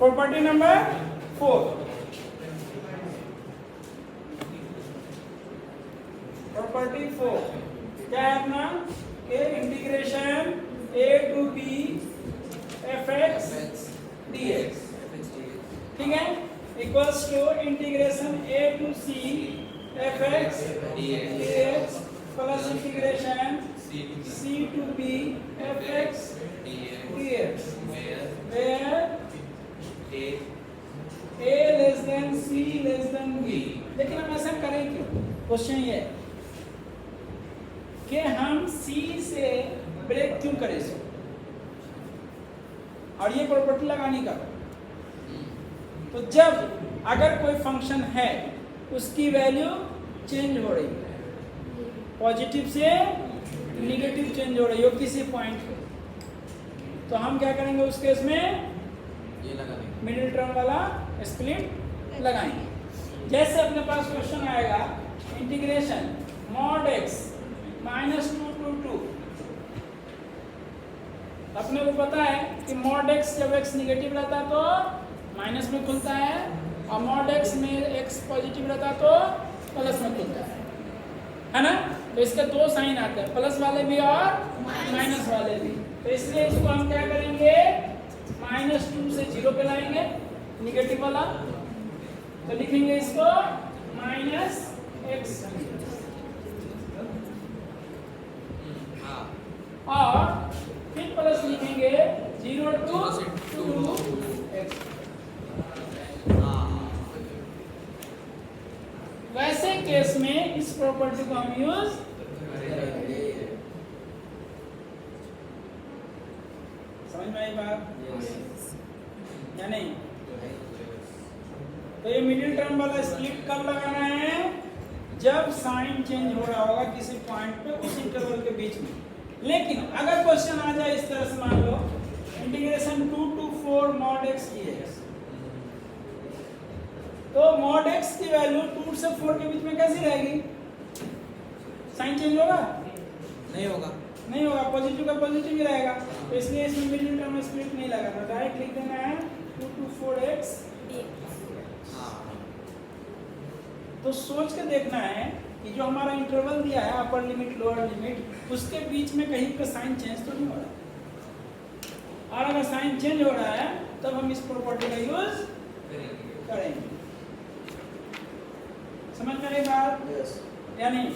Property number 4, property 4 क्या है अपना कि integration a to b fx dx, ठीक है, equals to integration a to c fx dx plus integration c to b fx dx where a less than c less than b। लेकिन हम ऐसा करें क्यों? क्वेश्चन ये है कि हम c से ब्रेक क्यों करें इसको, और ये प्रॉपर्टी लगाने का। तो जब अगर कोई फंक्शन है उसकी वैल्यू चेंज हो रही है, पॉजिटिव से निगेटिव चेंज हो रही है किसी पॉइंट पे, तो हम क्या करेंगे उस केस में ये लगा देंगे, मिडिल टर्म वाला स्प्लिट लगाएंगे। जैसे अपने पास क्वेश्चन आएगा इंटीग्रेशन मॉड x -2 to 2, अपने को पता है कि मॉड x जब x निगेटिव रहता है तो माइनस में खुलता है, और मॉड x में x पॉजिटिव रहता है तो प्लस में खुलता है ना। तो इसके दो साइन आते हैं, प्लस वाले भी और माइनस वाले भी। तो इसलिए इसको हम क्या करेंगे -2 से 0 पे लाएंगे निगेटिव वाला, तो लिखेंगे इसको -x और फिर प्लस लिखेंगे 0 to 2x। वैसे केस में इस प्रॉपर्टी को हम यूज करेंगे। समझ में आई बात या नहीं? तो ये मिडिल टर्म वाला स्प्लिट कब लगाना है? जब साइन चेंज हो रहा होगा किसी पॉइंट पे उस इंटरवल के बीच में। लेकिन अगर क्वेश्चन आ जाए इस तरह से, मान लो integration 2 to 4 mod x dx, तो mod x की वैल्यू 2 से 4 के बीच में कैसी रहेगी? साइन चेंज होगा? नहीं होगा, नहीं होगा, पॉजिटिव का पॉजिटिव ही रहेगा। तो इसलिए इसमें मिडिल टर्म स्प्लिट नहीं लगाना, डायरेक्ट लिख देना है 2 to 4x। तो सोच के देखना है कि जो हमारा इंटरवल दिया है अपर लिमिट लोअर लिमिट, उसके बीच में कहीं का साइन चेंज तो नहीं हो रहा। और अगर साइन चेंज हो रहा है तब हम इस प्रॉपर्टी का यूज करेंगे। समझ में आई बात या नहीं?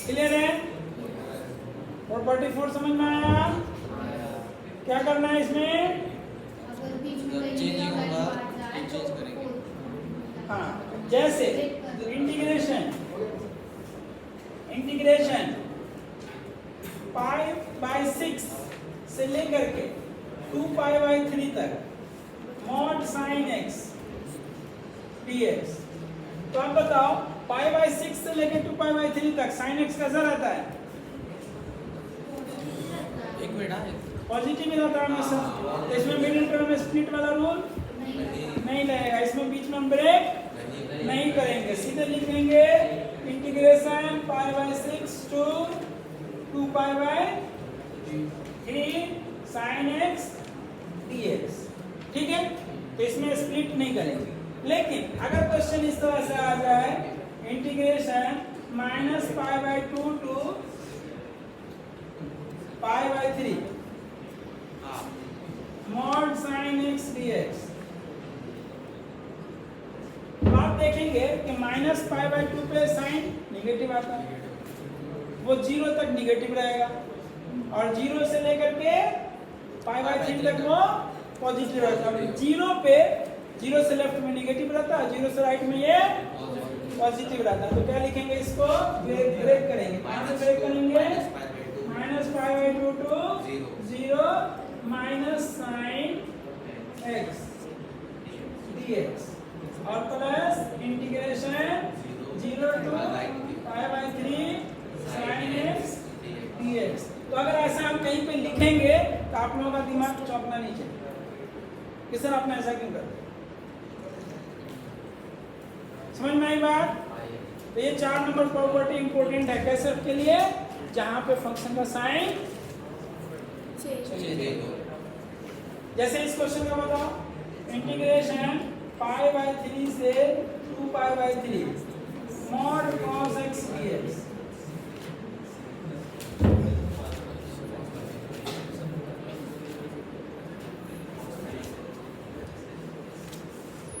क्लियर है? प्रॉपर्टी 4 समझ में आया? क्या करना है इसमें? चेंजिंग होगा, चेंज करेंगे। हाँ, जैसे इंटीग्रेशन π/6 से लेकर के 2π/3 तक mod sin x dx। तो आप बताओ π/6 से लेकर 2π/3 तक sin x कैसा रहता है? एक मिनट, पॉजिटिव ही रहता है हमेशा। तो इसमें मिडिल टर्म स्प्लिट वाला रूल नहीं लगेगा, इसमें बीच में हम ब्रेक नहीं करेंगे, सीधे लिखेंगे integration π/6 to 2π/3 sin x dx, ठीक है। तो इसमें स्प्लिट नहीं करेंगे। लेकिन अगर क्वेश्चन इस तरह से आ जाए integration -π/2 to π/3 mod sin x dx, आप देखेंगे कि -π/2 पे साइन निगेटिव आता है, वो 0 तक निगेटिव रहेगा, और 0 से लेकर के π/3 तक वो पॉजिटिव रहता है। 0 पे 0 से लेफ्ट में निगेटिव रहता है, 0 से राइट में ये पॉजिटिव रहता है। तो क्या लिखेंगे इसको? ब्रेक करेंगे। कहाँ से ब्रेक करेंगे? -π/2 to 0 sin x dx और plus integration 0 to π/3 sin x dx। तो अगर ऐसा हम कहीं पे लिखेंगे तो आप लोगों का दिमाग चौंकना नहीं चाहिए कि सर आपने ऐसा क्यों कर दिया। समझ में आई बात? तो ये 4 नंबर प्रॉपर्टी इंपॉर्टेंट है कैसे के लिए? जहां पे फंक्शन का साइन जैसे इस क्वेश्चन का बताओ, इंटीग्रेशन पाई बाय 3 से 2 pi by 3 mod cos x dx।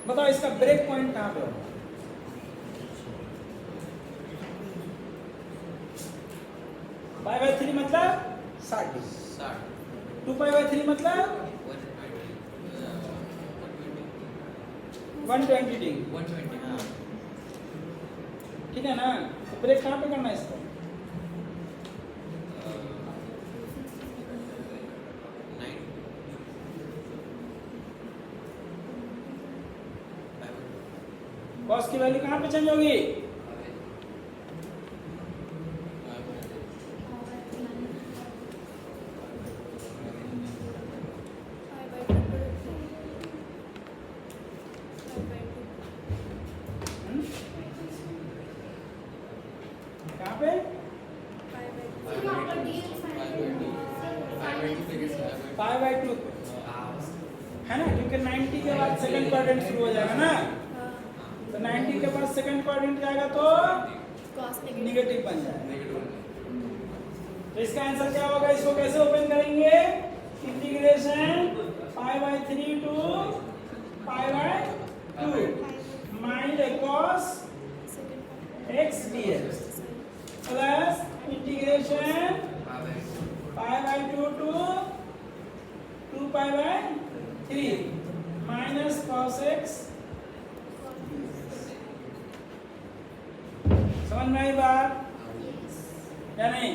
बताओ इसका ब्रेक पॉइंट कहां पे होगा? पाई बाय 3 मतलब 60 डिग्री, 2 पाई बाय 3 मतलब 120 डिग्री। 120 हाँ। ठीक है ना? तो ब्रेक कहां पे करना है इसको? कॉस की वैल्यू कहां पे चेंज होगी? कहां पे? पाई बाय 2 है ना, क्योंकि 90 के बाद सेकंड क्वाड्रेंट शुरू हो जाएगा ना, तो 90 के बाद सेकंड क्वाड्रेंट जाएगा तो नेगेटिव बन जाएगा। तो इसका आंसर क्या होगा? इसको कैसे ओपन करेंगे? Integration pi by 3 to pi by 2 minus cos x dx plus integration pi by 2 to 2 pi by 3 minus cos x। समझ में आई बात या नहीं?